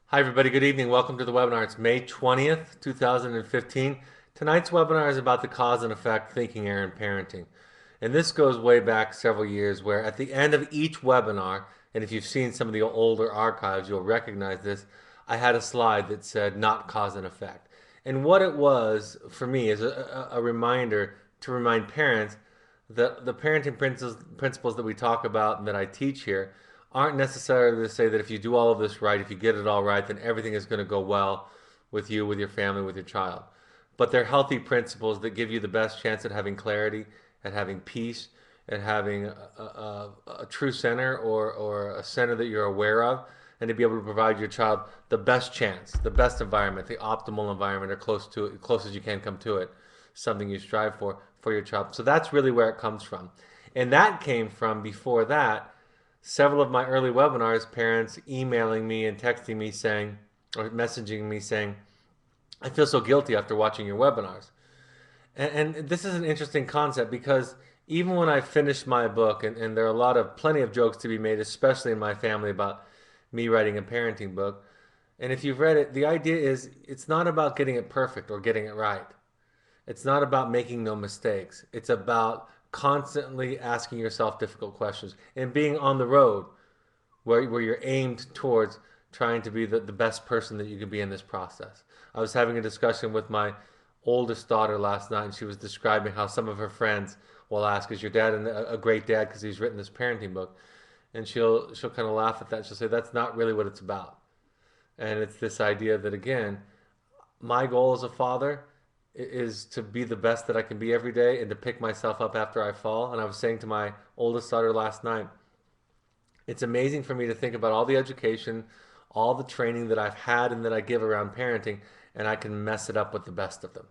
Hi, everybody. Good evening. Welcome to the webinar. It's May 20th, 2015. Tonight's webinar is about the cause and effect thinking error in parenting. And this goes way back several years where at the end of each webinar, and if you've seen some of the older archives, you'll recognize this, I had a slide that said not cause and effect. And what it was for me is a reminder to remind parents that the parenting principles that we talk about and that I teach here aren't necessarily to say that if you do all of this right, if you get it all right, then everything is going to go well with you, with your family, with your child. But they're healthy principles that give you the best chance at having clarity, at having peace, at having a true center or a center that you're aware of, and to be able to provide your child the best chance, the best environment, the optimal environment, or close to it, close as you can come to it, something you strive for your child. So that's really where it comes from. And that came from before that several of my early webinars, parents emailing me and texting me saying, or messaging me saying, I feel so guilty after watching your webinars. And this is an interesting concept because even when I finished my book, and there are plenty of jokes to be made, especially in my family about me writing a parenting book. And if you've read it, the idea is it's not about getting it perfect or getting it right. It's not about making no mistakes. It's about constantly asking yourself difficult questions and being on the road where you're aimed towards trying to be the best person that you can be in this process. I was having a discussion with my oldest daughter last night, and she was describing how some of her friends will ask, "Is your dad a great dad because he's written this parenting book?" And she'll kind of laugh at that. She'll say, "That's not really what it's about." And it's this idea that again, my goal as a father is to be the best that I can be every day and to pick myself up after I fall. And I was saying to my oldest daughter last night, it's amazing for me to think about all the education, all the training that I've had and that I give around parenting, and I can mess it up with the best of them.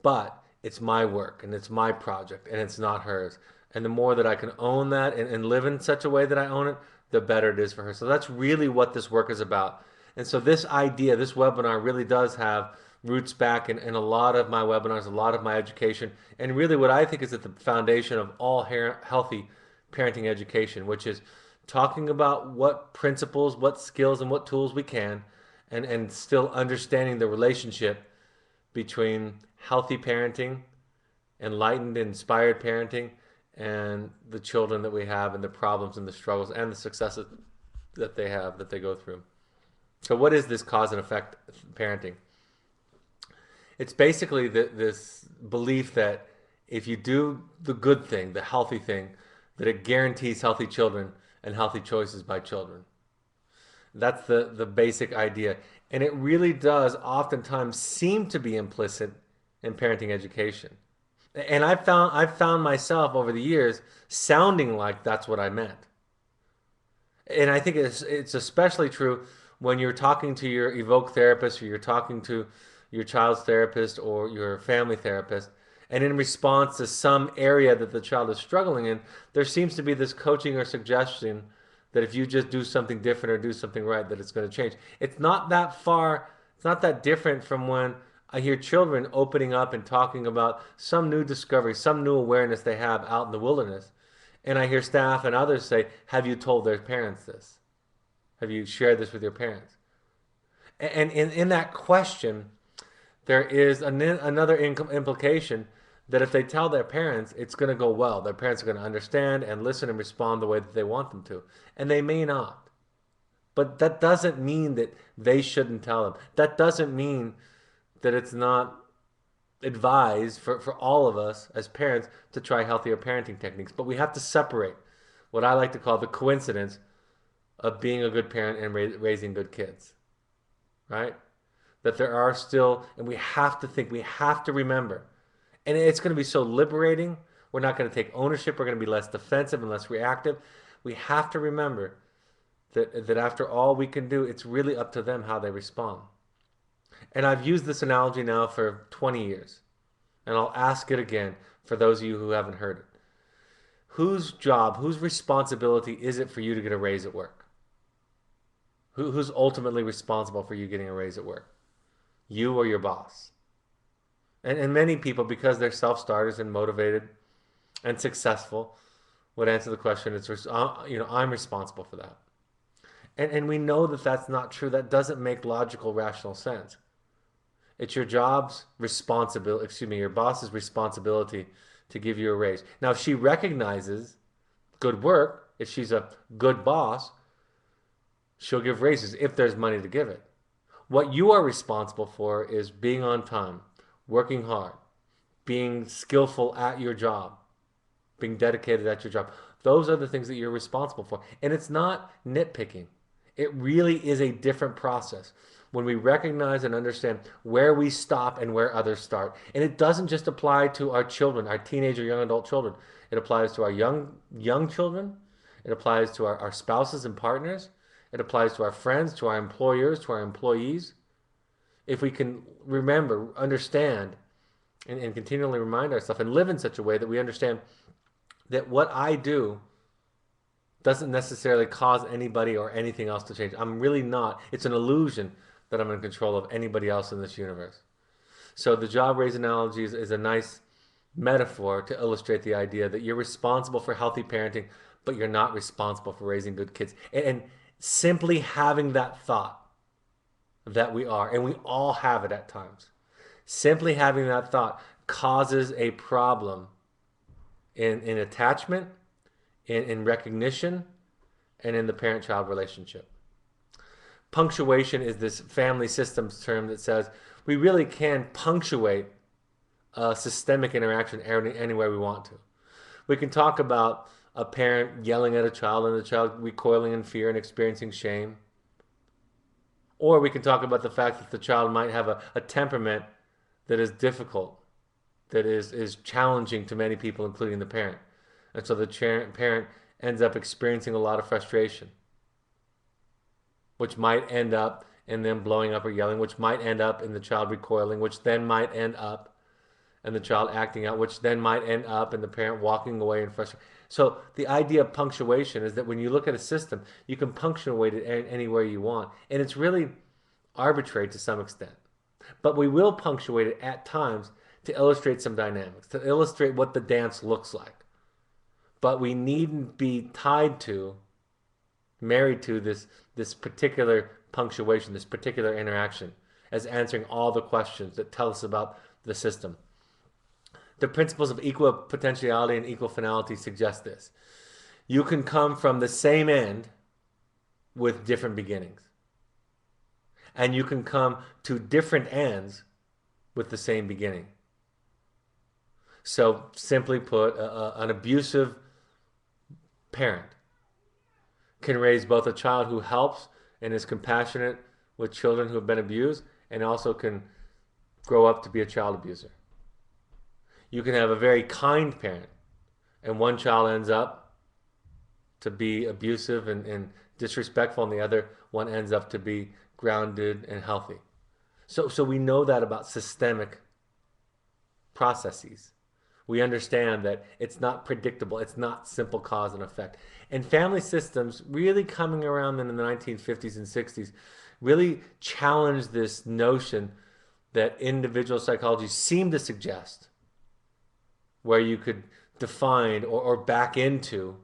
But it's my work and it's my project and it's not hers. And the more that I can own that and live in such a way that I own it, the better it is for her. So that's really what this work is about. And so this idea, this webinar really does have roots back in a lot of my webinars, a lot of my education, and really what I think is at the foundation of all healthy parenting education, which is talking about what principles, what skills, and what tools we can, and still understanding the relationship between healthy parenting, enlightened, inspired parenting, and the children that we have and the problems and the struggles and the successes that they have, that they go through. So, what is this cause and effect parenting? It's basically this belief that if you do the good thing, the healthy thing, that it guarantees healthy children and healthy choices by children. That's the basic idea. And it really does oftentimes seem to be implicit in parenting education. And I've found myself over the years sounding like that's what I meant. And I think it's especially true when you're talking to your evoke therapist or you're talking to your child's therapist or your family therapist, and in response to some area that the child is struggling in, there seems to be this coaching or suggestion that if you just do something different or do something right, that it's going to change. It's not that far, it's not that different from when I hear children opening up and talking about some new discovery, some new awareness they have out in the wilderness. And I hear staff and others say, have you told their parents this? Have you shared this with your parents? And in that question, there is another implication that if they tell their parents, it's going to go well. Their parents are going to understand and listen and respond the way that they want them to. And they may not. But that doesn't mean that they shouldn't tell them. That doesn't mean that it's not advised for all of us as parents to try healthier parenting techniques. But we have to separate what I like to call the coincidence of being a good parent and raising good kids, right? That there are still, and we have to think, we have to remember, and it's going to be so liberating. We're not going to take ownership. We're going to be less defensive and less reactive. We have to remember that after all we can do, it's really up to them how they respond. And I've used this analogy now for 20 years, and I'll ask it again for those of you who haven't heard it. Whose job, whose responsibility is it for you to get a raise at work? Who's ultimately responsible for you getting a raise at work? You or your boss? And many people, because they're self-starters and motivated and successful, would answer the question, I'm responsible for that. And we know that that's not true. That doesn't make logical, rational sense. It's your job's responsibility, excuse me, your boss's responsibility to give you a raise. Now, if she recognizes good work, if she's a good boss, she'll give raises if there's money to give it. What you are responsible for is being on time, working hard, being skillful at your job, being dedicated at your job. Those are the things that you're responsible for. And it's not nitpicking. It really is a different process when we recognize and understand where we stop and where others start. And it doesn't just apply to our children, our teenage or young adult children. It applies to our young children. It applies to our spouses and partners. It applies to our friends, to our employers, to our employees. If we can remember, understand, and continually remind ourselves and live in such a way that we understand that what I do doesn't necessarily cause anybody or anything else to change. I'm really not. It's an illusion that I'm in control of anybody else in this universe. So the job raise analogy is a nice metaphor to illustrate the idea that you're responsible for healthy parenting, but you're not responsible for raising good kids. And simply having that thought that we are, and we all have it at times, simply having that thought causes a problem in attachment, in recognition, and in the parent-child relationship. Punctuation is this family systems term that says we really can punctuate a systemic interaction any way we want to. We can talk about a parent yelling at a child and the child recoiling in fear and experiencing shame. Or we can talk about the fact that the child might have a temperament that is difficult, that is challenging to many people, including the parent. And so the parent ends up experiencing a lot of frustration, which might end up in them blowing up or yelling, which might end up in the child recoiling, which then might end up in the child acting out, which then might end up in the parent walking away in frustration. So the idea of punctuation is that when you look at a system, you can punctuate it anywhere you want. And it's really arbitrary to some extent. But we will punctuate it at times to illustrate some dynamics, to illustrate what the dance looks like. But we needn't be tied to, married to this particular punctuation, this particular interaction, as answering all the questions that tell us about the system. The principles of equal potentiality and equal finality suggest this. You can come from the same end with different beginnings. And you can come to different ends with the same beginning. So simply put, an abusive parent can raise both a child who helps and is compassionate with children who have been abused, and also can grow up to be a child abuser. You can have a very kind parent, and one child ends up to be abusive and disrespectful, and the other one ends up to be grounded and healthy. So we know that about systemic processes. We understand that it's not predictable. It's not simple cause and effect. And family systems, really coming around in the 1950s and 60s, really challenged this notion that individual psychology seemed to suggest, where you could define or back into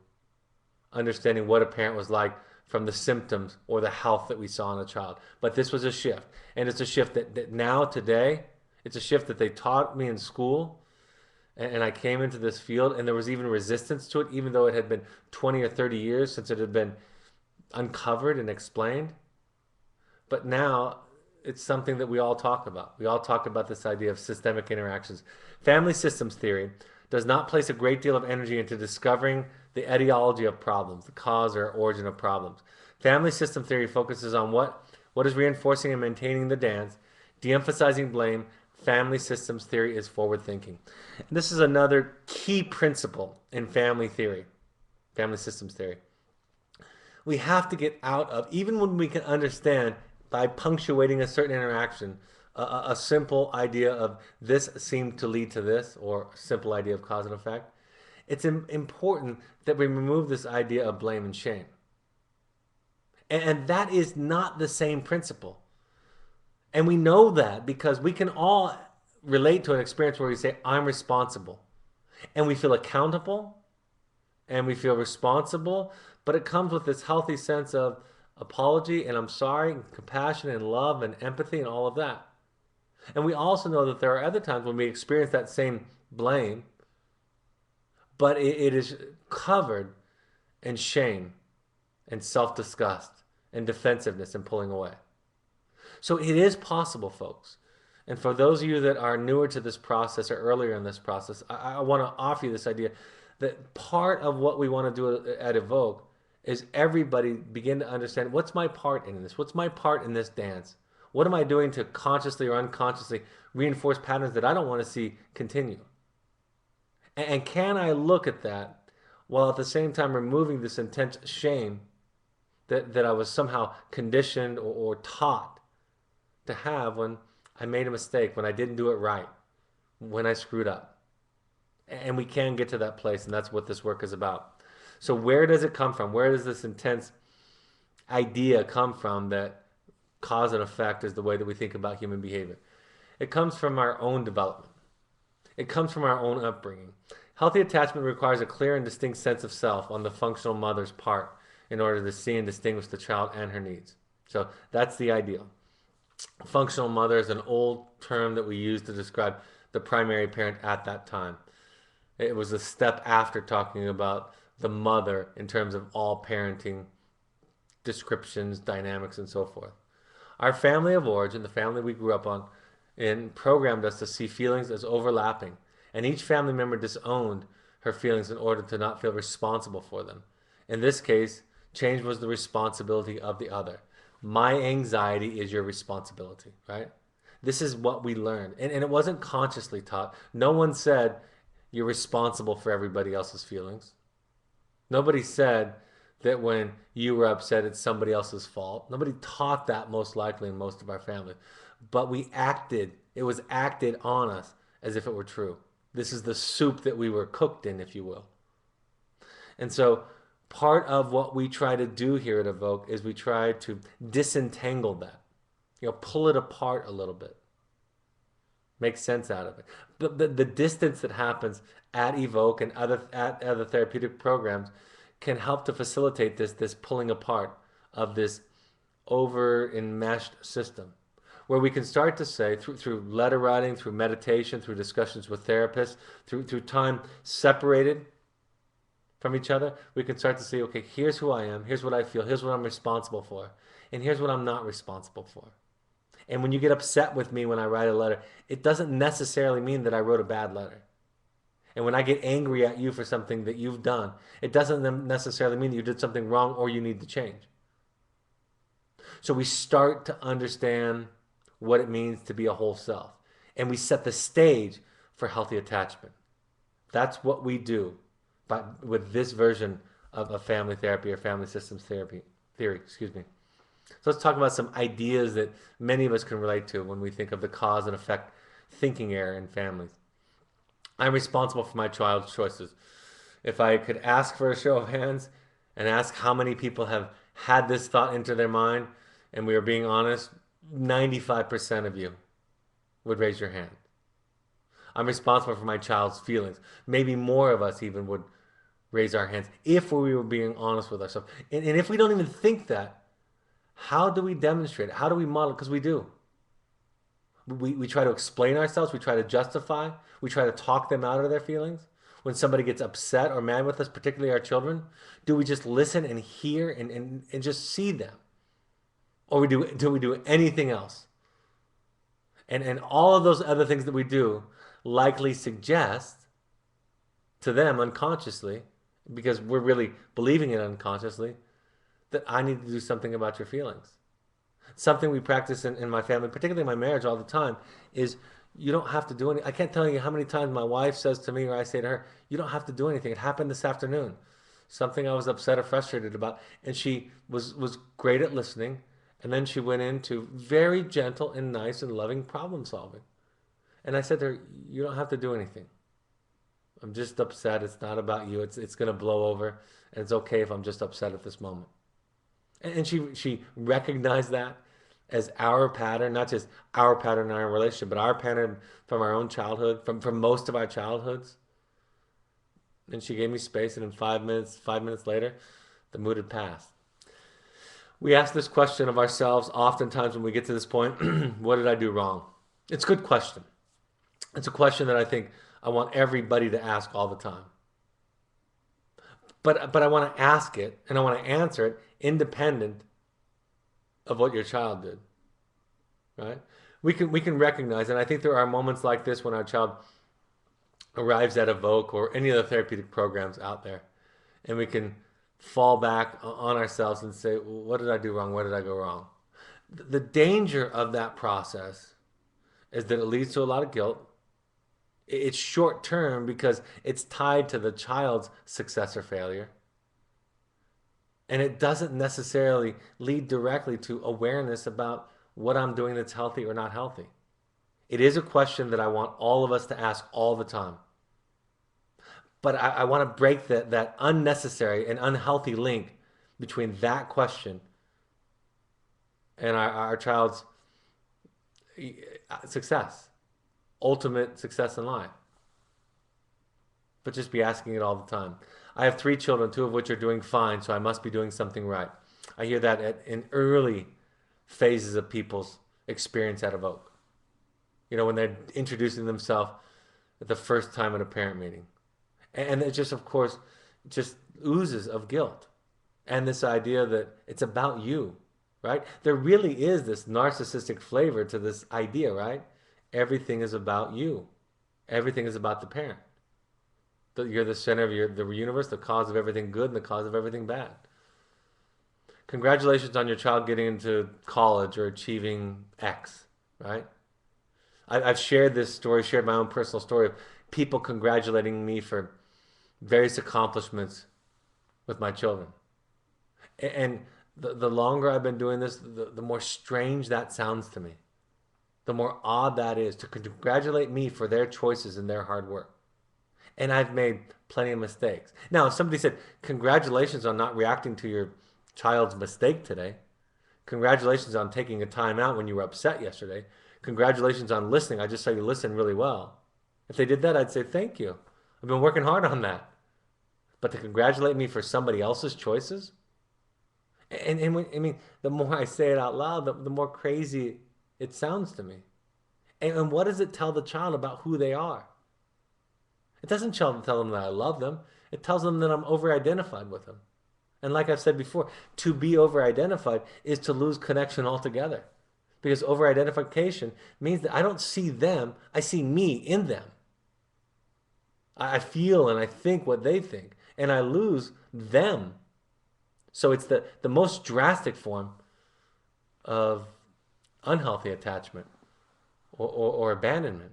understanding what a parent was like from the symptoms or the health that we saw in a child. But this was a shift. And it's a shift that now, today, it's a shift that they taught me in school. And I came into this field, and there was even resistance to it, even though it had been 20 or 30 years since it had been uncovered and explained. But now it's something that we all talk about. We all talk about this idea of systemic interactions. Family systems theory does not place a great deal of energy into discovering the etiology of problems, the cause or origin of problems. Family system theory focuses on what is reinforcing and maintaining the dance, de-emphasizing blame. Family systems theory is forward thinking. And this is another key principle in family theory, family systems theory. We have to get out of, even when we can understand by punctuating a certain interaction, a simple idea of this seemed to lead to this, or a simple idea of cause and effect. It's important that we remove this idea of blame and shame. And that is not the same principle. And we know that because we can all relate to an experience where we say, I'm responsible. And we feel accountable and we feel responsible, but it comes with this healthy sense of apology and I'm sorry, and compassion and love and empathy and all of that. And we also know that there are other times when we experience that same blame, but it is covered in shame and self disgust and defensiveness and pulling away. So it is possible, folks. And for those of you that are newer to this process or earlier in this process, I want to offer you this idea that part of what we want to do at Evoke is everybody begin to understand what's my part in this? What's my part in this dance? What am I doing to consciously or unconsciously reinforce patterns that I don't want to see continue? And can I look at that while at the same time removing this intense shame that I was somehow conditioned or taught to have when I made a mistake, when I didn't do it right, when I screwed up? And we can get to that place, and that's what this work is about. So where does it come from? Where does this intense idea come from that cause and effect is the way that we think about human behavior? It comes from our own development. It comes from our own upbringing. Healthy attachment requires a clear and distinct sense of self on the functional mother's part in order to see and distinguish the child and her needs. So that's the ideal. Functional mother is an old term that we use to describe the primary parent at that time. It was a step after talking about the mother in terms of all parenting descriptions, dynamics, and so forth. Our family of origin, the family we grew up on, programmed us to see feelings as overlapping, and each family member disowned her feelings in order to not feel responsible for them. In this case, change was the responsibility of the other. My anxiety is your responsibility, right? This is what we learned. And it wasn't consciously taught. No one said you're responsible for everybody else's feelings. Nobody said that when you were upset, it's somebody else's fault. Nobody taught that, most likely, in most of our families. But we acted, it was acted on us as if it were true. This is the soup that we were cooked in, if you will. And so part of what we try to do here at Evoke is we try to disentangle that, pull it apart a little bit, make sense out of it. The distance that happens at Evoke and at other therapeutic programs can help to facilitate this pulling apart of this over enmeshed system, where we can start to say through letter writing, through meditation, through discussions with therapists, through time separated from each other, we can start to say, okay, here's who I am, here's what I feel, here's what I'm responsible for, and here's what I'm not responsible for. And when you get upset with me when I write a letter, it doesn't necessarily mean that I wrote a bad letter. And when I get angry at you for something that you've done, it doesn't necessarily mean that you did something wrong or you need to change. So we start to understand what it means to be a whole self. And we set the stage for healthy attachment. That's what we do with this version of family therapy or family systems theory. So let's talk about some ideas that many of us can relate to when we think of the cause and effect thinking error in families. I'm responsible for my child's choices. If I could ask for a show of hands and ask how many people have had this thought into their mind, and we are being honest, 95% of you would raise your hand. I'm responsible for my child's feelings. Maybe more of us even would raise our hands if we were being honest with ourselves. And if we don't even think that, how do we demonstrate it? How do we model it? Because we do. We try to explain ourselves. We try to justify. We try to talk them out of their feelings. When somebody gets upset or mad with us, particularly our children, do we just listen and hear and just see them? Or do we do anything else? And all of those other things that we do likely suggest to them unconsciously, because we're really believing it unconsciously, that I need to do something about your feelings. Something we practice in my family, particularly my marriage all the time, is you don't have to do anything. I can't tell you how many times my wife says to me or I say to her, you don't have to do anything. It happened this afternoon. Something I was upset or frustrated about. And she was great at listening. And then she went into very gentle and nice and loving problem solving. And I said to her, you don't have to do anything. I'm just upset. It's not about you. It's going to blow over. And it's okay if I'm just upset at this moment. And she recognized that as our pattern, not just our pattern in our relationship, but our pattern from our own childhood, from most of our childhoods. And she gave me space, and in 5 minutes later, the mood had passed. We ask this question of ourselves oftentimes when we get to this point. What did I do wrong? It's a good question. It's a question that I think I want everybody to ask all the time. But I want to ask it and I want to answer it independent of what your child did, right? We can recognize, and I think there are moments like this when our child arrives at Evoke or any of the therapeutic programs out there, and we can fall back on ourselves and say, well, what did I do wrong? Where did I go wrong? The danger of that process is that it leads to a lot of guilt. It's short term because it's tied to the child's success or failure. And it doesn't necessarily lead directly to awareness about what I'm doing that's healthy or not healthy. It is a question that I want all of us to ask all the time. But I want to break that unnecessary and unhealthy link between that question and our child's success, ultimate success in life. But just be asking it all the time. I have 3 children, 2 of which are doing fine, so I must be doing something right. I hear that in early phases of people's experience at Evoke. When they're introducing themselves at the first time at a parent meeting. And it just, of course, just oozes of guilt. And this idea that it's about you, right? There really is this narcissistic flavor to this idea, right? Everything is about you. Everything is about the parent. You're the center of the universe, the cause of everything good and the cause of everything bad. Congratulations on your child getting into college or achieving X, right? I've shared this story, shared my own personal story of people congratulating me for various accomplishments with my children. And the longer I've been doing this, the more strange that sounds to me. The more odd that is to congratulate me for their choices and their hard work. And I've made plenty of mistakes. Now, if somebody said, congratulations on not reacting to your child's mistake today. Congratulations on taking a time out when you were upset yesterday. Congratulations on listening. I just saw you listen really well. If they did that, I'd say, thank you. I've been working hard on that. But to congratulate me for somebody else's choices? And I mean, the more I say it out loud, the more crazy it sounds to me. And what does it tell the child about who they are? It doesn't tell them that I love them. It tells them that I'm over-identified with them. And like I've said before, to be over-identified is to lose connection altogether. Because over-identification means that I don't see them, I see me in them. I feel and I think what they think, and I lose them. So it's the most drastic form of unhealthy attachment or abandonment.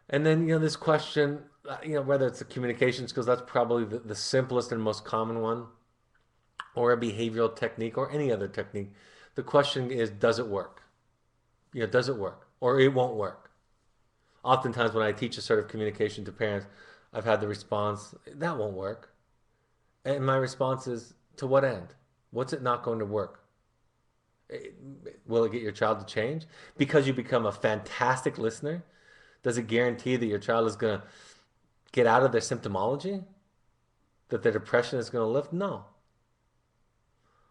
And then, this question, whether it's the communication skills, that's probably the simplest and most common one, or a behavioral technique or any other technique. The question is, does it work? Does it work? Or it won't work. Oftentimes when I teach assertive communication to parents, I've had the response, that won't work. And my response is, to what end? What's it not going to work? Will it get your child to change? Because you become a fantastic listener? Does it guarantee that your child is going to get out of their symptomology? That their depression is going to lift? No.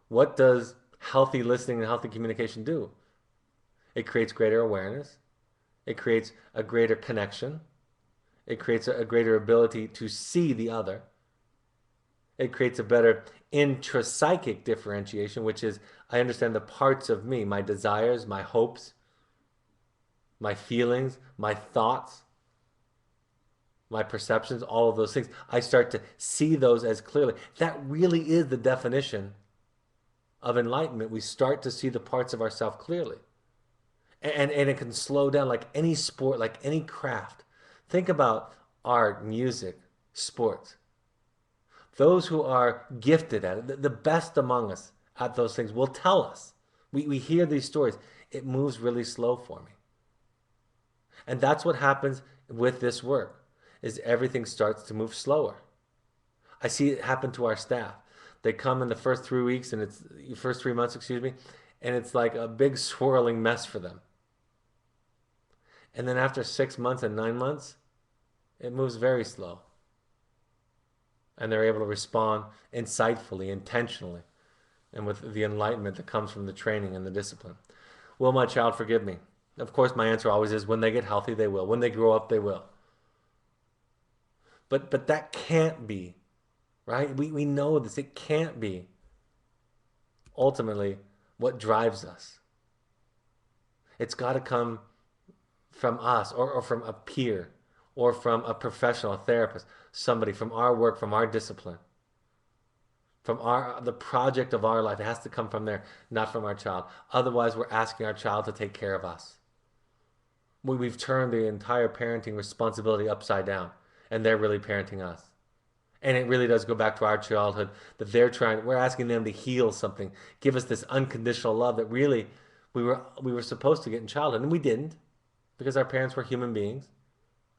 What does healthy listening and healthy communication do? It creates greater awareness. It creates a greater connection. It creates a greater ability to see the other. It creates a better intrapsychic differentiation, which is I understand the parts of me, my desires, my hopes, my feelings, my thoughts, my perceptions, all of those things. I start to see those as clearly. That really is the definition of enlightenment. We start to see the parts of ourselves clearly. And it can slow down like any sport, like any craft. Think about art, music, sports. Those who are gifted at it, the best among us at those things, will tell us. We hear these stories. It moves really slow for me. And that's what happens with this work, is everything starts to move slower. I see it happen to our staff. They come in the first 3 weeks, and it's first 3 months, and it's like a big swirling mess for them. And then after 6 months and 9 months, it moves very slow. And they're able to respond insightfully, intentionally, and with the enlightenment that comes from the training and the discipline. Will my child forgive me? Of course, my answer always is when they get healthy, they will. When they grow up, they will. But that can't be, right? We know this. It can't be ultimately what drives us. It's got to come from us or from a peer or from a professional, a therapist, somebody from our work, from our discipline, from the project of our life. It has to come from there, not from our child. Otherwise, we're asking our child to take care of us. We've turned the entire parenting responsibility upside down, and they're really parenting us. And it really does go back to our childhood that we're asking them to heal something, give us this unconditional love that really we were supposed to get in childhood, and we didn't because our parents were human beings,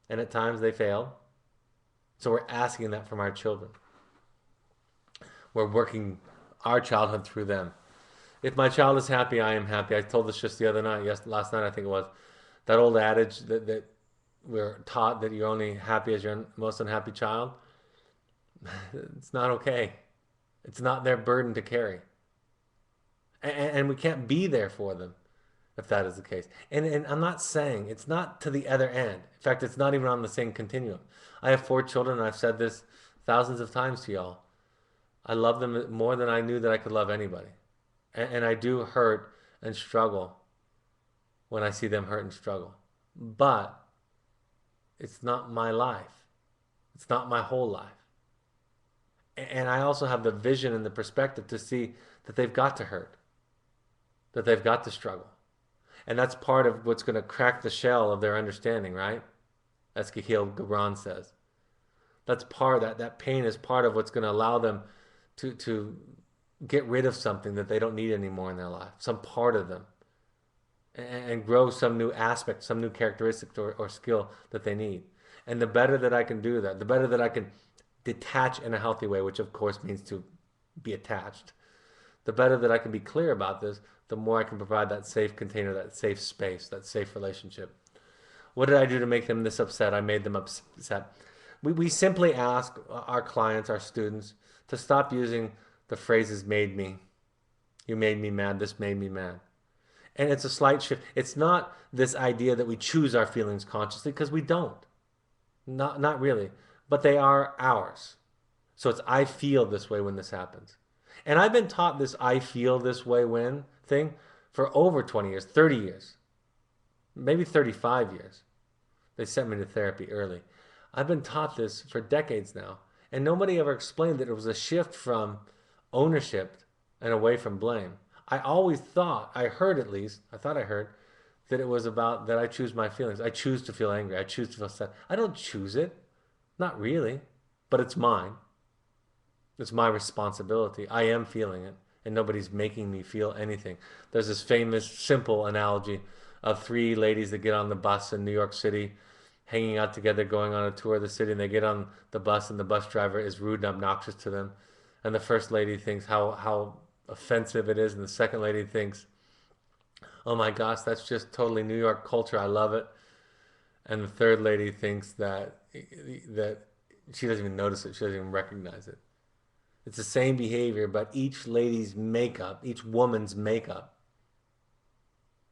and at times they failed. So we're asking that from our children. We're working our childhood through them. If my child is happy, I am happy. I told this just the other night, last night I think it was, that old adage that we're taught that you're only happy as your most unhappy child. It's not okay. It's not their burden to carry. And we can't be there for them if that is the case. And I'm not saying it's not to the other end. In fact, it's not even on the same continuum. I have 4 children, and I've said this thousands of times to y'all. I love them more than I knew that I could love anybody. And I do hurt and struggle when I see them hurt and struggle. But it's not my life. It's not my whole life. And I also have the vision and the perspective to see that they've got to hurt, that they've got to struggle. And that's part of what's going to crack the shell of their understanding, right? As Kahlil Gibran says. That's part of that pain is part of what's going to allow them to get rid of something that they don't need anymore in their life, some part of them, and grow some new aspect, some new characteristic or skill that they need. And the better that I can do that, the better that I can detach in a healthy way, which of course means to be attached, the better that I can be clear about this, the more I can provide that safe container, that safe space, that safe relationship. What did I do to make them this upset? I made them upset. We simply ask our clients, our students, to stop using the phrases made me. You made me mad. This made me mad. And it's a slight shift. It's not this idea that we choose our feelings consciously, because we don't. Not really. But they are ours. So it's I feel this way when this happens. And I've been taught this I feel this way when thing for over 20 years, 30 years, maybe 35 years. They sent me to therapy early. I've been taught this for decades now. And nobody ever explained that it was a shift from ownership and away from blame. I always thought, I heard at least, I thought I heard, that it was about that I choose my feelings. I choose to feel angry. I choose to feel sad. I don't choose it. Not really. But it's mine. It's my responsibility. I am feeling it. And nobody's making me feel anything. There's this famous, simple analogy of 3 ladies that get on the bus in New York City, hanging out together, going on a tour of the city, and they get on the bus, and the bus driver is rude and obnoxious to them. And the first lady thinks how offensive it is, and the second lady thinks, oh my gosh, that's just totally New York culture. I love it. And the third lady thinks that she doesn't even notice it. She doesn't even recognize it. It's the same behavior, but each lady's makeup, each woman's makeup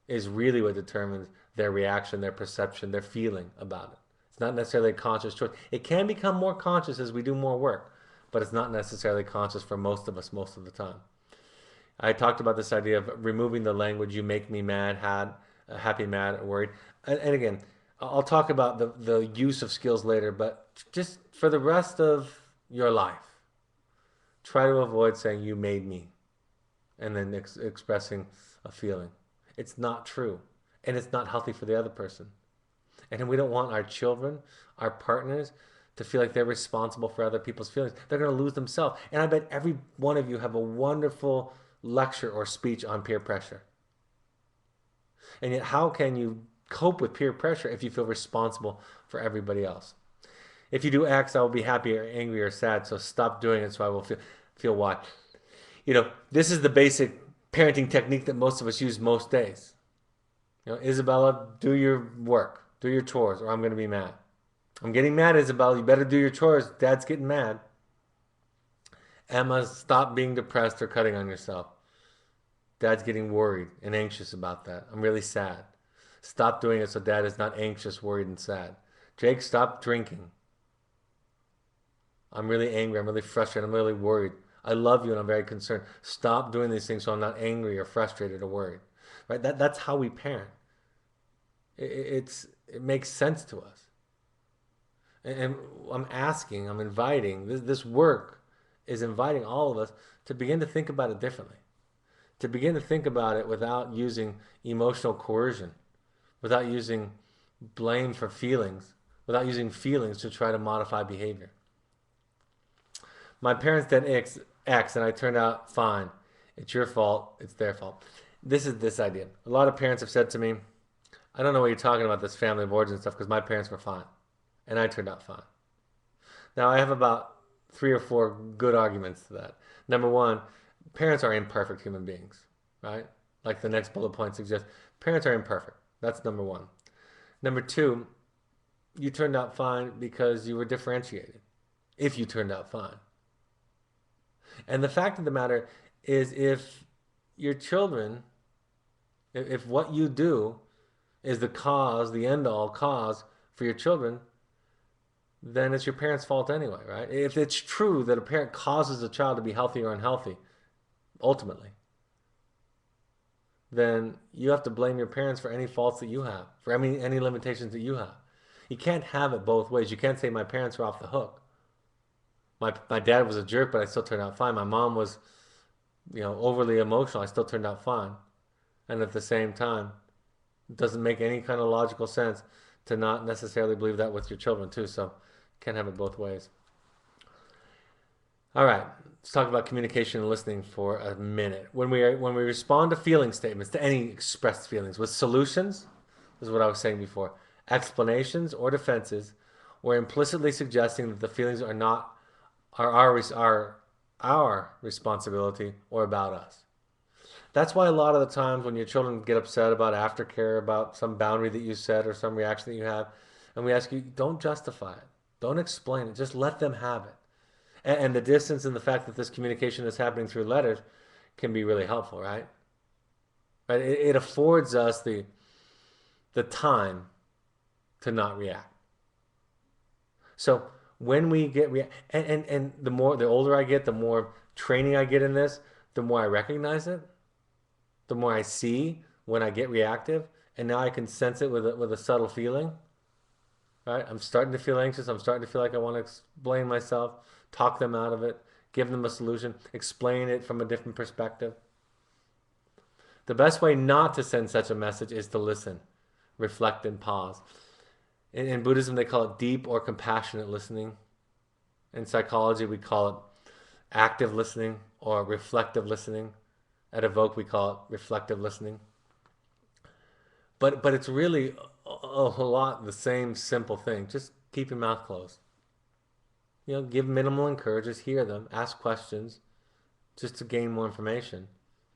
is really what determines their reaction, their perception, their feeling about it. It's not necessarily a conscious choice. It can become more conscious as we do more work, but it's not necessarily conscious for most of us most of the time. I talked about this idea of removing the language, you make me mad, happy, mad, or worried. And again, I'll talk about the use of skills later, but just for the rest of your life, try to avoid saying you made me and then expressing a feeling. It's not true, and it's not healthy for the other person. And we don't want our children, our partners, to feel like they're responsible for other people's feelings. They're going to lose themselves. And I bet every one of you have a wonderful lecture or speech on peer pressure. And yet, how can you cope with peer pressure if you feel responsible for everybody else? If you do X, I will be happy or angry or sad, so stop doing it so I will feel Y. This is the basic parenting technique that most of us use most days. Isabella, do your work, do your chores, or I'm going to be mad. I'm getting mad, Isabella. You better do your chores. Dad's getting mad. Emma, stop being depressed or cutting on yourself. Dad's getting worried and anxious about that. I'm really sad. Stop doing it so dad is not anxious, worried, and sad. Jake, stop drinking. I'm really angry. I'm really frustrated. I'm really worried. I love you and I'm very concerned. Stop doing these things so I'm not angry or frustrated or worried. Right? That's how we parent. It makes sense to us. And I'm asking, I'm inviting, this work is inviting all of us to begin to think about it differently, to begin to think about it without using emotional coercion, without using blame for feelings, without using feelings to try to modify behavior. My parents did X and I turned out fine. It's your fault. It's their fault. This is this idea. A lot of parents have said to me, I don't know what you're talking about, this family of origin stuff, because my parents were fine and I turned out fine. Now, I have about 3 or 4 good arguments to that. Number one, parents are imperfect human beings, right? Like the next bullet point suggests, parents are imperfect. That's number one. Number two, you turned out fine because you were differentiated, if you turned out fine. And the fact of the matter is, if your children, if what you do is the cause, the end all cause for your children, then it's your parents' fault anyway, right? If it's true that a parent causes a child to be healthy or unhealthy, ultimately, then you have to blame your parents for any faults that you have, for any limitations that you have. You can't have it both ways. You can't say my parents are off the hook. My dad was a jerk, but I still turned out fine. My mom was, overly emotional. I still turned out fine. And at the same time, it doesn't make any kind of logical sense to not necessarily believe that with your children too. So can't have it both ways. All right, let's talk about communication and listening for a minute. When we respond to feeling statements, to any expressed feelings, with solutions, this is what I was saying before, explanations or defenses, we're implicitly suggesting that the feelings are not our responsibility or about us. That's why a lot of the times when your children get upset about aftercare, about some boundary that you set or some reaction that you have, and we ask you, don't justify it, don't explain it, just let them have it. And the distance and the fact that this communication is happening through letters can be really helpful, right? Right? It affords us the time to not react. So when we get and the older I get, the more training I get in this, the more I recognize it, the more I see when I get reactive, and now I can sense it with a subtle feeling. Right? I'm starting to feel anxious. I'm starting to feel like I want to explain myself, talk them out of it, give them a solution, explain it from a different perspective. The best way not to send such a message is to listen, reflect, and pause. In Buddhism, they call it deep or compassionate listening. In psychology, we call it active listening or reflective listening. At Evoke, we call it reflective listening. But it's really a whole lot the same simple thing. Just keep your mouth closed. Give minimal encouragement, hear them, ask questions, just to gain more information.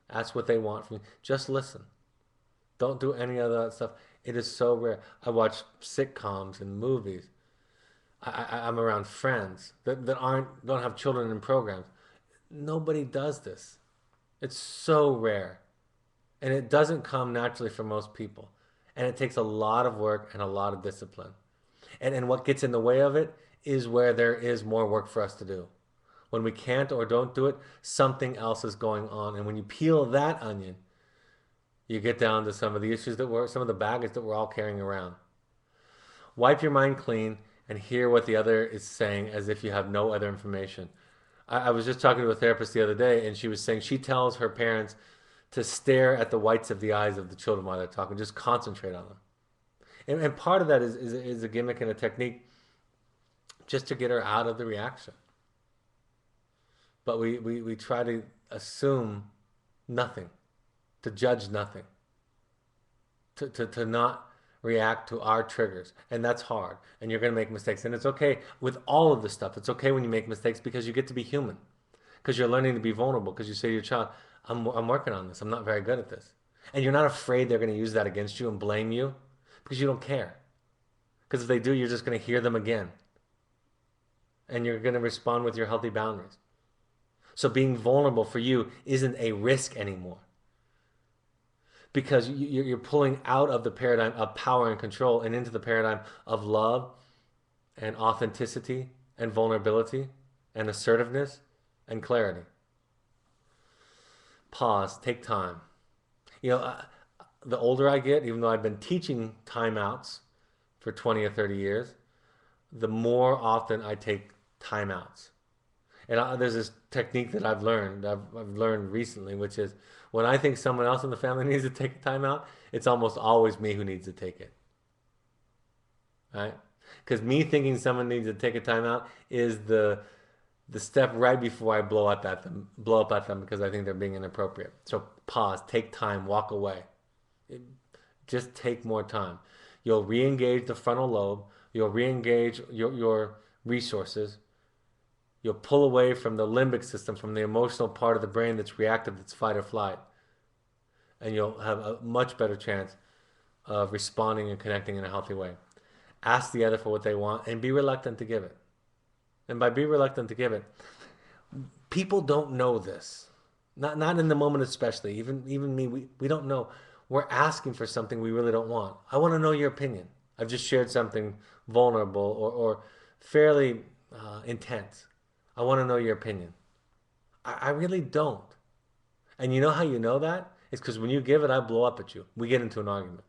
Ask what they want from you. Just listen. Don't do any of that stuff. It is so rare. I watch sitcoms and movies. I'm around friends that don't have children in programs. Nobody does this. It's so rare. And it doesn't come naturally for most people. And it takes a lot of work and a lot of discipline. And what gets in the way of it is where there is more work for us to do. When we can't or don't do it, something else is going on. And when you peel that onion, you get down to some of the issues some of the baggage that we're all carrying around. Wipe your mind clean and hear what the other is saying as if you have no other information. I was just talking to a therapist the other day, and she was saying she tells her parents to stare at the whites of the eyes of the children while they're talking, just concentrate on them. And part of that is a gimmick and a technique just to get her out of the reaction. But we try to assume nothing, to judge nothing, to not react to our triggers. And that's hard. And you're going to make mistakes. And it's okay with all of this stuff. It's okay when you make mistakes because you get to be human, because you're learning to be vulnerable, because you say to your child, I'm working on this. I'm not very good at this. And you're not afraid they're going to use that against you and blame you because you don't care. Because if they do, you're just going to hear them again. And you're going to respond with your healthy boundaries. So being vulnerable for you isn't a risk anymore because you're pulling out of the paradigm of power and control and into the paradigm of love and authenticity and vulnerability and assertiveness and clarity. Pause, take time. You know, the older I get, even though I've been teaching timeouts for 20 or 30 years, the more often I take timeouts. And there's this technique that I've learned recently, which is when I think someone else in the family needs to take a timeout, it's almost always me who needs to take it, right? Because me thinking someone needs to take a timeout is the step right before I blow up at them because I think they're being inappropriate. So pause, take time, walk away. Just take more time. You'll re-engage the frontal lobe. You'll re-engage your resources. You'll pull away from the limbic system, from the emotional part of the brain that's reactive, that's fight or flight. And you'll have a much better chance of responding and connecting in a healthy way. Ask the other for what they want and be reluctant to give it. And by be reluctant to give it, people don't know this. Not in the moment especially. Even me, we don't know. We're asking for something we really don't want. I want to know your opinion. I've just shared something vulnerable or fairly intense. I want to know your opinion. I really don't. And you know how you know that? It's because when you give it, I blow up at you. We get into an argument.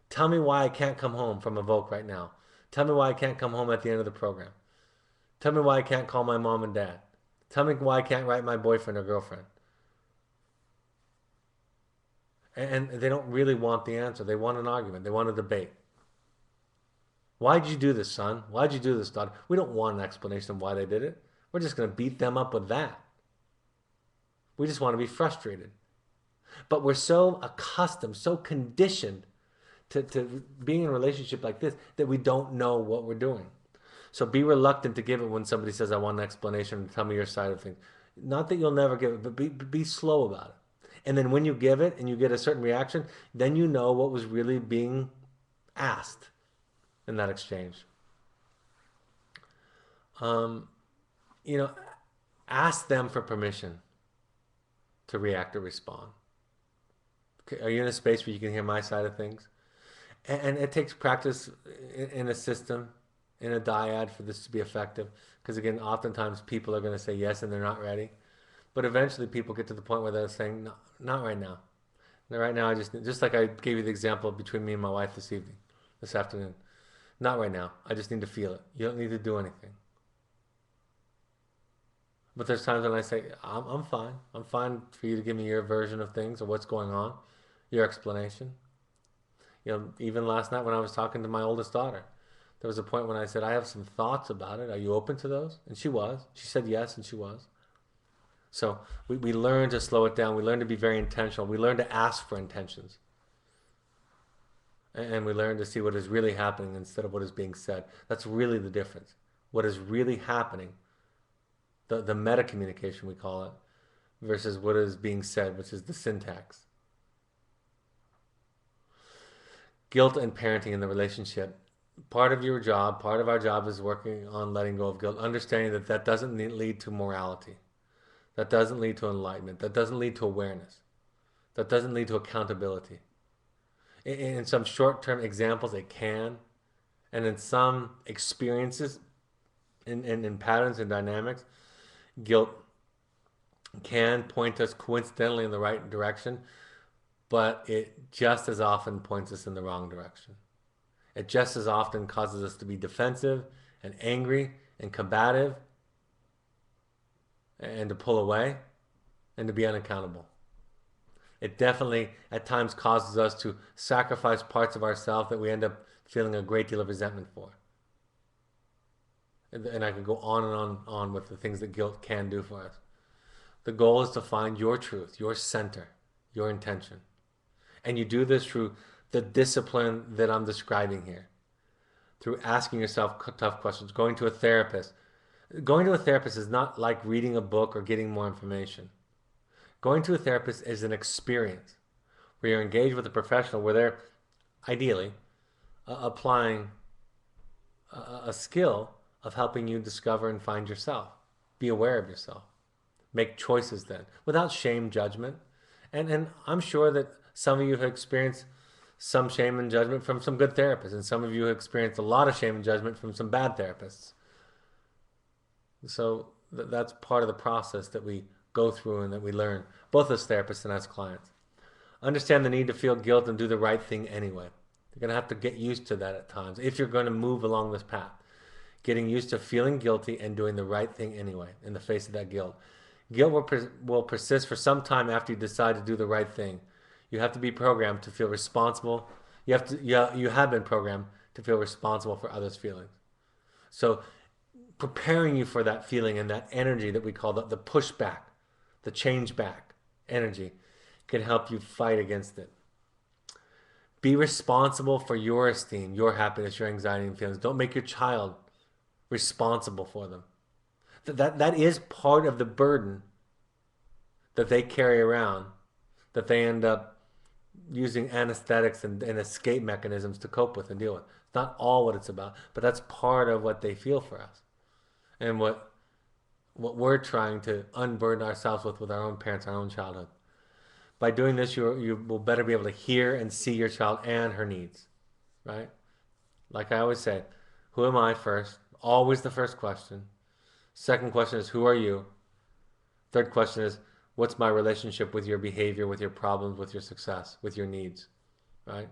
Tell me why I can't come home from Evoke right now. Tell me why I can't come home at the end of the program. Tell me why I can't call my mom and dad. Tell me why I can't write my boyfriend or girlfriend. And they don't really want the answer. They want an argument. They want a debate. Why'd you do this, son? Why'd you do this, daughter? We don't want an explanation of why they did it. We're just going to beat them up with that. We just want to be frustrated. But we're so accustomed, so conditioned to being in a relationship like this that we don't know what we're doing. So be reluctant to give it when somebody says, I want an explanation, tell me your side of things. Not that you'll never give it, but be slow about it. And then when you give it and you get a certain reaction, then you know what was really being asked in that exchange. You know, ask them for permission to react or respond. Okay, are you in a space where you can hear my side of things? And it takes practice in a system, in a dyad for this to be effective. Because again, oftentimes people are going to say yes and they're not ready. But eventually people get to the point where they're saying, no, not right now. Right now, just like I gave you the example between me and my wife this afternoon. Not right now. I just need to feel it. You don't need to do anything. But there's times when I say, I'm fine. I'm fine for you to give me your version of things or what's going on, your explanation. You know, even last night when I was talking to my oldest daughter, there was a point when I said, I have some thoughts about it. Are you open to those? And she was. She said yes, and she was. So we learn to slow it down. We learn to be very intentional. We learn to ask for intentions. And we learn to see what is really happening instead of what is being said. That's really the difference. What is really happening, the meta communication we call it, versus what is being said, which is the syntax. Guilt and parenting in the relationship. Part of our job is working on letting go of guilt, understanding that that doesn't lead to morality. That doesn't lead to enlightenment. That doesn't lead to awareness. That doesn't lead to accountability. In some short-term examples, it can. And in some experiences, in patterns and dynamics, guilt can point us coincidentally in the right direction, but it just as often points us in the wrong direction. It just as often causes us to be defensive and angry and combative and to pull away and to be unaccountable. It definitely at times causes us to sacrifice parts of ourselves that we end up feeling a great deal of resentment for. And I could go on and on with the things that guilt can do for us. The goal is to find your truth, your center, your intention. And you do this through the discipline that I'm describing here. Through asking yourself tough questions, going to a therapist. Going to a therapist is not like reading a book or getting more information. Going to a therapist is an experience where you're engaged with a professional where they're ideally applying a skill of helping you discover and find yourself. Be aware of yourself. Make choices then, without shame, judgment. And I'm sure that some of you have experienced some shame and judgment from some good therapists, and some of you have experienced a lot of shame and judgment from some bad therapists. So that's part of the process that we go through and that we learn, both as therapists and as clients. Understand the need to feel guilt and do the right thing anyway. You're going to have to get used to that at times if you're going to move along this path. Getting used to feeling guilty and doing the right thing anyway in the face of that guilt. Guilt will persist for some time after you decide to do the right thing. You have to be programmed to feel responsible. You have been programmed to feel responsible for others' feelings. So preparing you for that feeling and that energy that we call the pushback, the change back energy, can help you fight against it. Be responsible for your esteem, your happiness, your anxiety and feelings. Don't make your child responsible for them. That is part of the burden that they carry around, that they end up using anesthetics and escape mechanisms to cope with and deal with. It's not all what it's about, but that's part of what they feel for us. And what we're trying to unburden ourselves with our own parents, our own childhood. By doing this, you will better be able to hear and see your child and her needs, right? Like I always say, who am I first? Always the first question. Second question is, who are you? Third question is, what's my relationship with your behavior, with your problems, with your success, with your needs, right?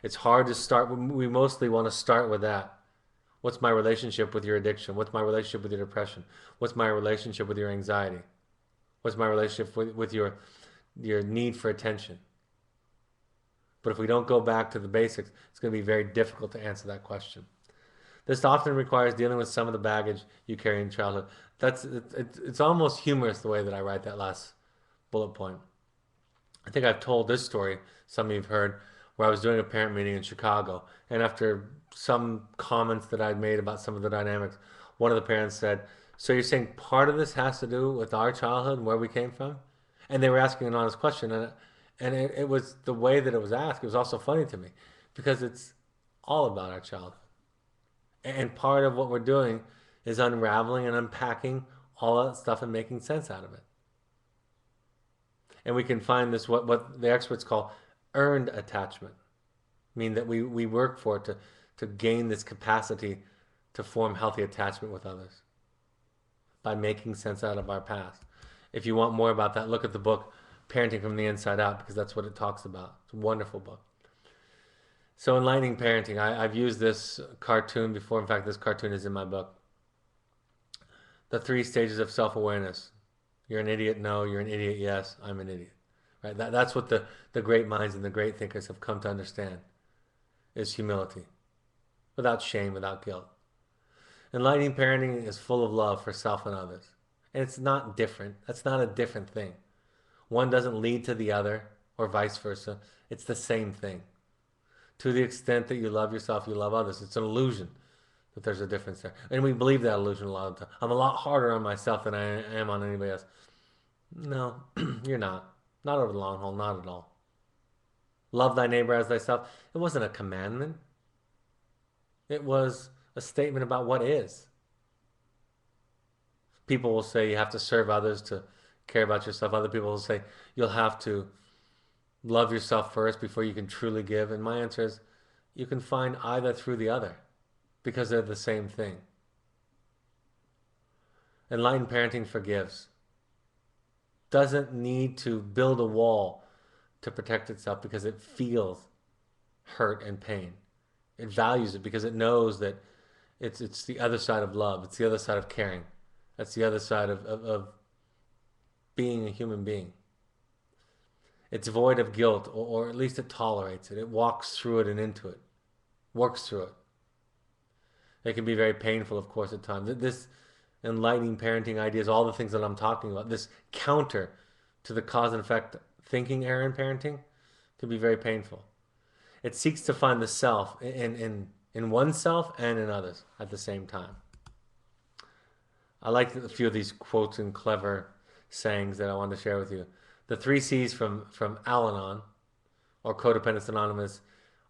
It's hard to start. We mostly want to start with that. What's my relationship with your addiction? What's my relationship with your depression? What's my relationship with your anxiety? What's my relationship with your need for attention? But if we don't go back to the basics, it's going to be very difficult to answer that question. This often requires dealing with some of the baggage you carry in childhood. It's almost humorous the way that I write that last bullet point. I think I've told this story, some of you have heard, where I was doing a parent meeting in Chicago, and after some comments that I'd made about some of the dynamics, one of the parents said, "So you're saying part of this has to do with our childhood and where we came from?" And they were asking an honest question, and it was the way that it was asked. It was also funny to me because it's all about our childhood. And part of what we're doing is unraveling and unpacking all that stuff and making sense out of it. And we can find this, what the experts call earned attachment, mean that we work for it to gain this capacity to form healthy attachment with others by making sense out of our past. If you want more about that, look at the book Parenting from the Inside Out, because that's what it talks about. It's a wonderful book. So enlightening parenting, I've used this cartoon before. In fact, this cartoon is in my book. The 3 stages of self-awareness. You're an idiot, no. You're an idiot, yes. I'm an idiot. Right? That's what the great minds and the great thinkers have come to understand, is humility, without shame, without guilt. Enlightening parenting is full of love for self and others. And it's not different. That's not a different thing. One doesn't lead to the other or vice versa. It's the same thing. To the extent that you love yourself, you love others. It's an illusion that there's a difference there. And we believe that illusion a lot of the time. I'm a lot harder on myself than I am on anybody else. No, you're not. Not over the long haul, not at all. Love thy neighbor as thyself. It wasn't a commandment. It was a statement about what is. People will say you have to serve others to care about yourself. Other people will say you'll have to love yourself first before you can truly give. And my answer is you can find either through the other because they're the same thing. Enlightened parenting forgives. Doesn't need to build a wall to protect itself because it feels hurt and pain. It values it because it knows that it's the other side of love. It's the other side of caring. That's the other side of being a human being. It's void of guilt, or at least it tolerates it. It walks through it and into it, works through it. It can be very painful, of course, at times. This enlightening parenting ideas, all the things that I'm talking about, this counter to the cause and effect thinking error in parenting, can be very painful. It seeks to find the self in oneself and in others at the same time. I like a few of these quotes and clever sayings that I wanted to share with you. The 3 C's from Al-Anon, or Codependence Anonymous,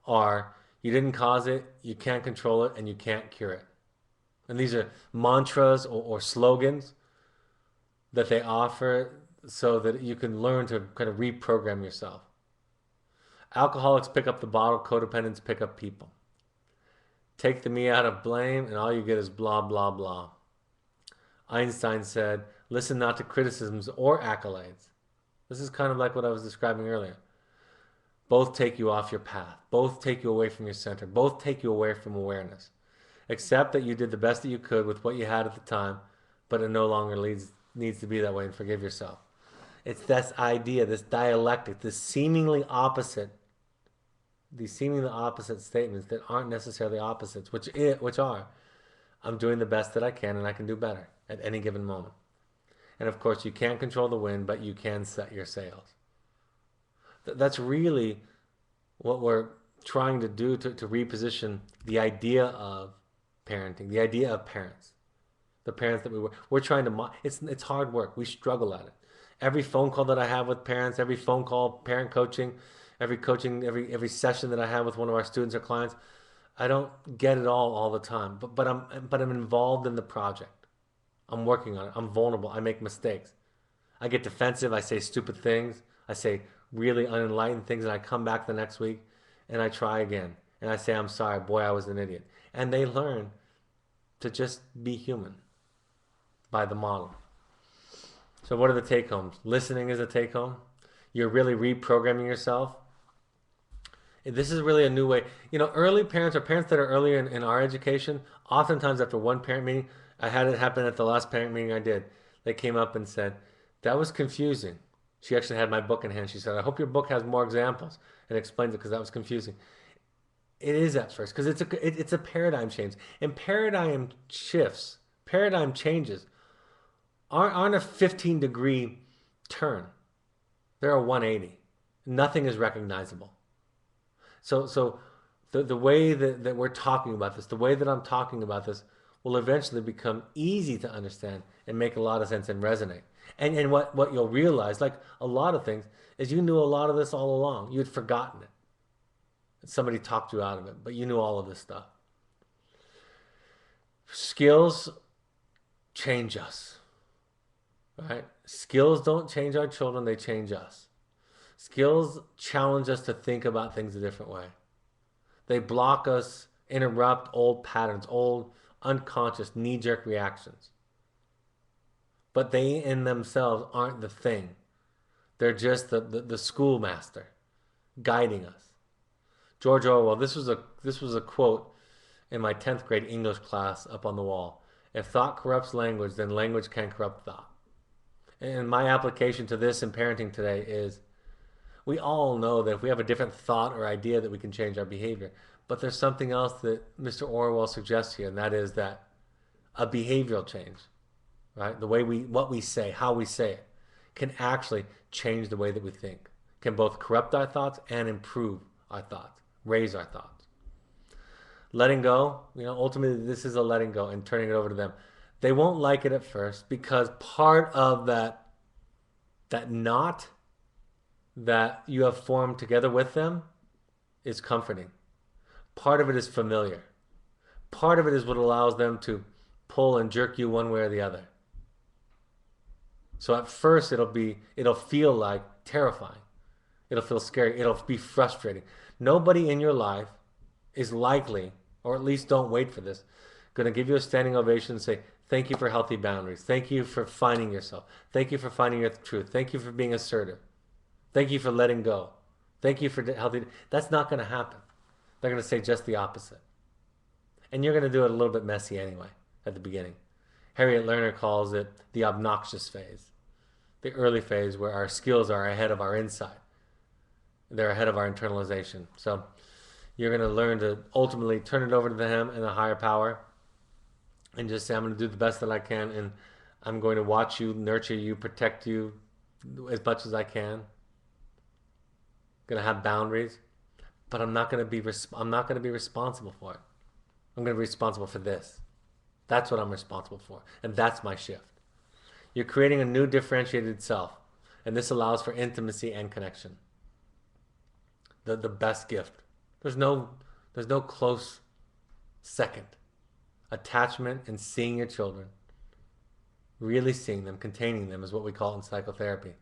are: you didn't cause it, you can't control it, and you can't cure it. And these are mantras or slogans that they offer so that you can learn to kind of reprogram yourself. Alcoholics pick up the bottle, codependents pick up people. Take the me out of blame, and all you get is blah, blah, blah. Einstein said, listen not to criticisms or accolades. This is kind of like what I was describing earlier. Both take you off your path. Both take you away from your center. Both take you away from awareness. Accept that you did the best that you could with what you had at the time, but it no longer needs to be that way, and forgive yourself. It's this idea, this dialectic, these seemingly opposite statements that aren't necessarily opposites, which are, I'm doing the best that I can and I can do better at any given moment. And of course, you can't control the wind, but you can set your sails. That's really what we're trying to do to reposition the idea of parenting, the idea of parents, the parents that we're trying to, it's hard work. We struggle at it. Every phone call that I have with parents, every phone call, parent coaching, every session that I have with one of our students or clients, I don't get it all the time, but I'm involved in the project. I'm working on it. I'm vulnerable. I make mistakes. I get defensive. I say stupid things. I say really unenlightened things, and I come back the next week and I try again. And I say, I'm sorry, boy, I was an idiot. And they learn to just be human by the model. So what are the take homes? Listening is a take home. You're really reprogramming yourself. This is really a new way. Early parents or parents that are earlier in our education, oftentimes after one parent meeting, I had it happen at the last parent meeting I did. They came up and said, that was confusing. She actually had my book in hand. She said, I hope your book has more examples, and explains it because that was confusing. It is at first because it's a paradigm change. And paradigm shifts, paradigm changes aren't a 15-degree turn. They're a 180. Nothing is recognizable. So the way that we're talking about this, the way that I'm talking about this, will eventually become easy to understand and make a lot of sense and resonate. And what you'll realize, like a lot of things, is you knew a lot of this all along. You had forgotten it. Somebody talked you out of it, but you knew all of this stuff. Skills change us, right? Skills don't change our children, they change us. Skills challenge us to think about things a different way. They block us, interrupt old patterns, old unconscious knee-jerk reactions. But they in themselves aren't the thing. They're just the schoolmaster guiding us. George Orwell, this was a quote in my 10th grade English class up on the wall. If thought corrupts language, then language can corrupt thought. And my application to this in parenting today is, we all know that if we have a different thought or idea that we can change our behavior. But there's something else that Mr. Orwell suggests here, and that is that a behavioral change, right? The way what we say, how we say it, can actually change the way that we think. Can both corrupt our thoughts and improve our thoughts, raise our thoughts. Letting go, ultimately this is a letting go and turning it over to them. They won't like it at first because part of that knot that you have formed together with them is comforting. Part of it is familiar. Part of it is what allows them to pull and jerk you one way or the other. So at first it'll feel like terrifying. It'll feel scary. It'll be frustrating. Nobody in your life is likely, or at least don't wait for this, going to give you a standing ovation and say, thank you for healthy boundaries. Thank you for finding yourself. Thank you for finding your truth. Thank you for being assertive. Thank you for letting go. Thank you for healthy. That's not going to happen. They're going to say just the opposite. And you're going to do it a little bit messy anyway at the beginning. Harriet Lerner calls it the obnoxious phase. The early phase where our skills are ahead of our insight. They're ahead of our internalization. So you're going to learn to ultimately turn it over to them and the higher power and just say, I'm going to do the best that I can, and I'm going to watch you, nurture you, protect you as much as I can. Going to have boundaries, but I'm not going to be responsible for it. I'm going to be responsible for this. That's what I'm responsible for, and that's my shift. You're creating a new differentiated self, and this allows for intimacy and connection. The best gift. There's no close second. Attachment and seeing your children Really seeing them, containing them is what we call it in psychotherapy.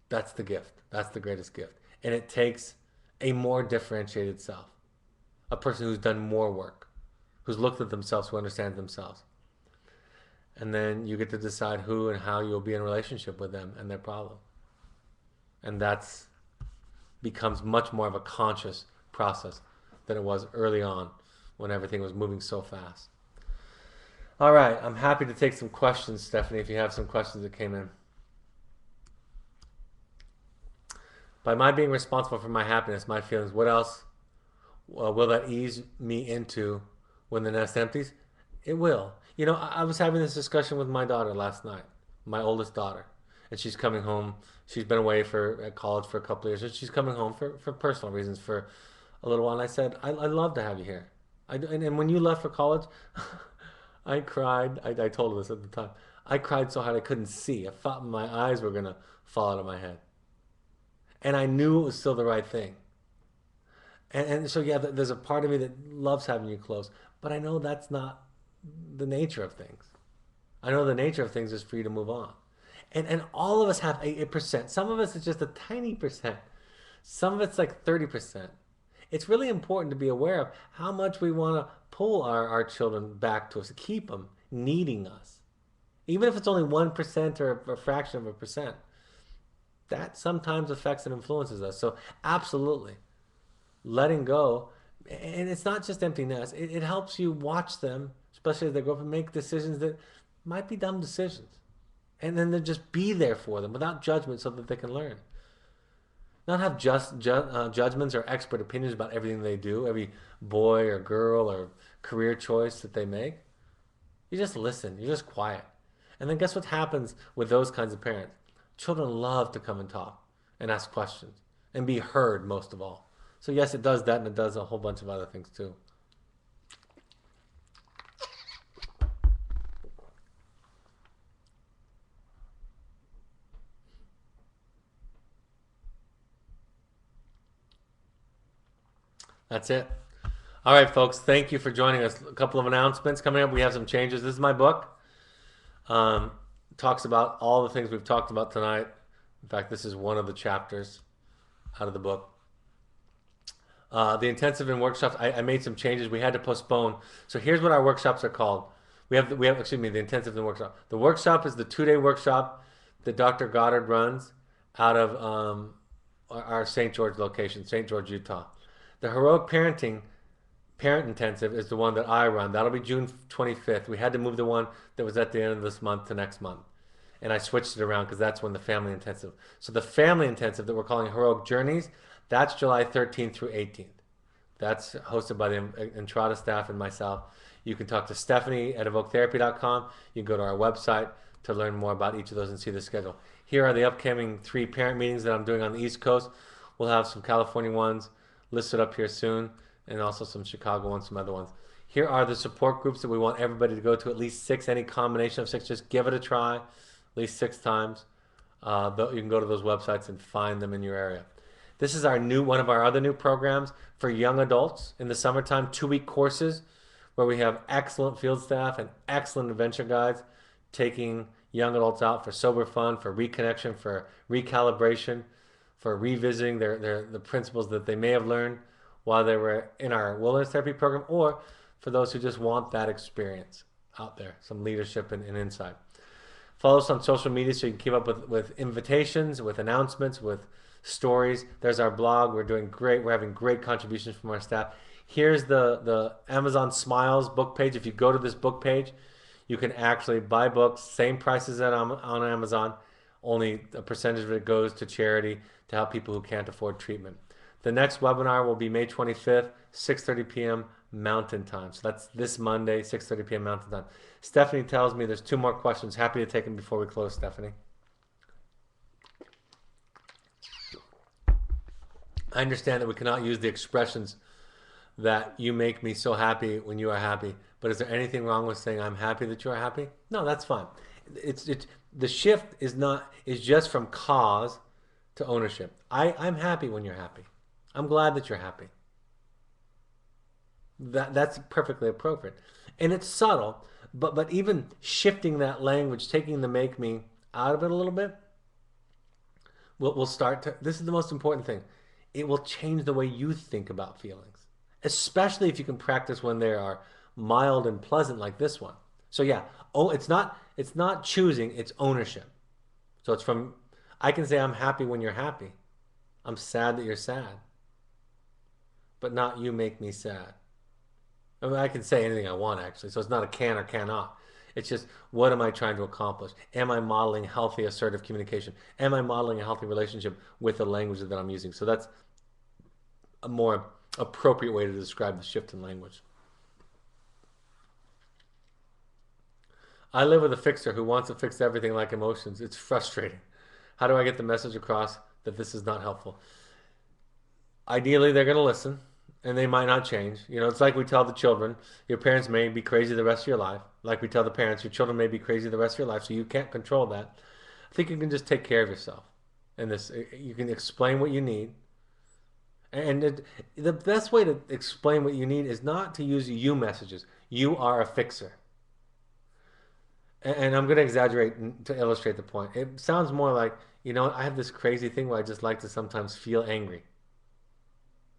That's the gift. That's the greatest gift. And it takes a more differentiated self, a person who's done more work, who's looked at themselves, who understands themselves. And then you get to decide who and how you'll be in relationship with them and their problem. And that's becomes much more of a conscious process than it was early on when everything was moving so fast. All right, I'm happy to take some questions, Stephanie, if you have some questions that came in. By my being responsible for my happiness, my feelings, what else will that ease me into when the nest empties? It will. You know, I was having this discussion with my daughter last night, my oldest daughter, and she's coming home. She's been away at college for a couple of years, and she's coming home for personal reasons for a little while. And I said, I love to have you here. And when you left for college, I cried. I told her this at the time. I cried so hard I couldn't see. I thought my eyes were going to fall out of my head. And I knew it was still the right thing. And so, yeah, there's a part of me that loves having you close. But I know that's not the nature of things. I know the nature of things is for you to move on. And all of us have a percent. Some of us it's just a tiny percent. Some of it's like 30%. It's really important to be aware of how much we want to pull our children back to us, to keep them needing us. Even if it's only 1% or a fraction of a percent, that sometimes affects and influences us. So absolutely, letting go. And it's not just empty nest. It helps you watch them, especially as they grow up, and make decisions that might be dumb decisions. And then just be there for them without judgment so that they can learn. Not have judgments or expert opinions about everything they do, every boy or girl or career choice that they make. You just listen. You're just quiet. And then guess what happens with those kinds of parents? Children love to come and talk and ask questions and be heard most of all. So yes, it does that, and it does a whole bunch of other things too. That's it. All right, folks. Thank you for joining us. A couple of announcements coming up. We have some changes. This is my book. Talks about all the things we've talked about tonight. In fact, this is one of the chapters out of the book. The intensive and workshops, I made some changes. We had to postpone. So here's what our workshops are called. We have excuse me, the intensive and workshop. The workshop is the 2-day workshop that Dr. Goddard runs out of our St. George location, St. George, Utah. The Heroic Parenting Parent Intensive is the one that I run. That'll be June 25th. We had to move the one that was at the end of this month to next month. And I switched it around because that's when the Family Intensive. So the Family Intensive that we're calling Heroic Journeys, that's July 13th through 18th. That's hosted by the Entrada staff and myself. You can talk to Stephanie at evoketherapy.com. You can go to our website to learn more about each of those and see the schedule. Here are the upcoming 3 parent meetings that I'm doing on the East Coast. We'll have some California ones listed up here soon, and also some Chicago ones, some other ones. Here are the support groups that we want everybody to go to, at least 6, any combination of 6. Just give it a try, at least 6 times. You can go to those websites and find them in your area. This is one of our other new programs for young adults in the summertime, 2-week courses where we have excellent field staff and excellent adventure guides taking young adults out for sober fun, for reconnection, for recalibration, for revisiting the principles that they may have learned while they were in our wilderness therapy program, or for those who just want that experience out there, some leadership and insight. Follow us on social media so you can keep up with invitations, with announcements, with stories. There's our blog. We're doing great. We're having great contributions from our staff. Here's the Amazon Smiles book page. If you go to this book page, you can actually buy books, same prices as on Amazon, only a percentage of it goes to charity to help people who can't afford treatment. The next webinar will be May 25th, 6:30 p.m. Mountain Time. So that's this Monday, 6:30 p.m. Mountain Time. Stephanie tells me there's 2 more questions. Happy to take them before we close, Stephanie. I understand that we cannot use the expressions that you make me so happy when you are happy, but is there anything wrong with saying I'm happy that you are happy? No, that's fine. It's the shift is just from cause to ownership. I'm happy when you're happy. I'm glad that you're happy. That's perfectly appropriate. And it's subtle, But even shifting that language, taking the make me out of it a little bit, will start to. This is the most important thing. It will change the way you think about feelings, especially if you can practice when they are mild and pleasant like this one. So yeah, oh, it's not choosing, it's ownership. So it's from I can say I'm happy when you're happy. I'm sad that you're sad, but not you make me sad. I mean, I can say anything I want actually. So it's not a can or cannot. It's just what am I trying to accomplish? Am I modeling healthy, assertive communication? Am I modeling a healthy relationship with the language that I'm using? So that's a more appropriate way to describe the shift in language. I live with a fixer who wants to fix everything like emotions. It's frustrating. How do I get the message across that this is not helpful? Ideally, they're going to listen and they might not change. It's like we tell the children, your parents may be crazy the rest of your life. Like we tell the parents, your children may be crazy the rest of your life, so you can't control that. I think you can just take care of yourself. And this, you can explain what you need. And the best way to explain what you need is not to use you messages. You are a fixer. And I'm going to exaggerate to illustrate the point. It sounds more like, I have this crazy thing where I just like to sometimes feel angry.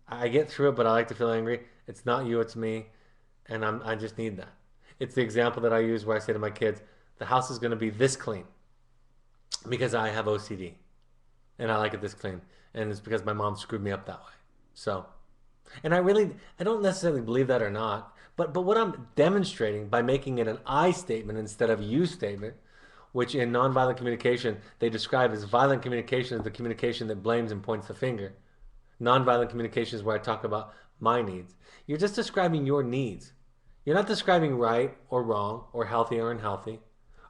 I get through it, but I like to feel angry. It's not you, it's me, and I just need that. It's the example that I use where I say to my kids, the house is going to be this clean because I have OCD and I like it this clean, and it's because my mom screwed me up that way. So, and I don't necessarily believe that or not, but what I'm demonstrating by making it an I statement instead of you statement, which in nonviolent communication they describe as violent communication is the communication that blames and points the finger. Nonviolent communication is where I talk about my needs. You're just describing your needs. You're not describing right or wrong or healthy or unhealthy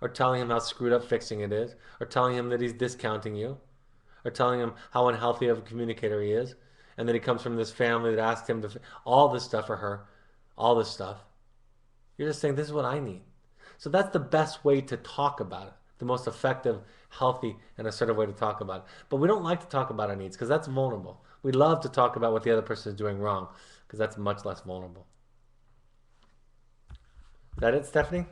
or telling him how screwed up fixing it is or telling him that he's discounting you or telling him how unhealthy of a communicator he is and that he comes from this family that asked him to all this stuff or her, all this stuff. You're just saying this is what I need. So that's the best way to talk about it. The most effective, healthy, and assertive way to talk about it. But we don't like to talk about our needs because that's vulnerable. We love to talk about what the other person is doing wrong because that's much less vulnerable. Is that it, Stephanie?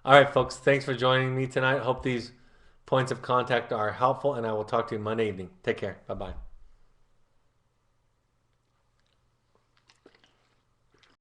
All right, folks. Thanks for joining me tonight. Hope these points of contact are helpful, and I will talk to you Monday evening. Take care. Bye-bye.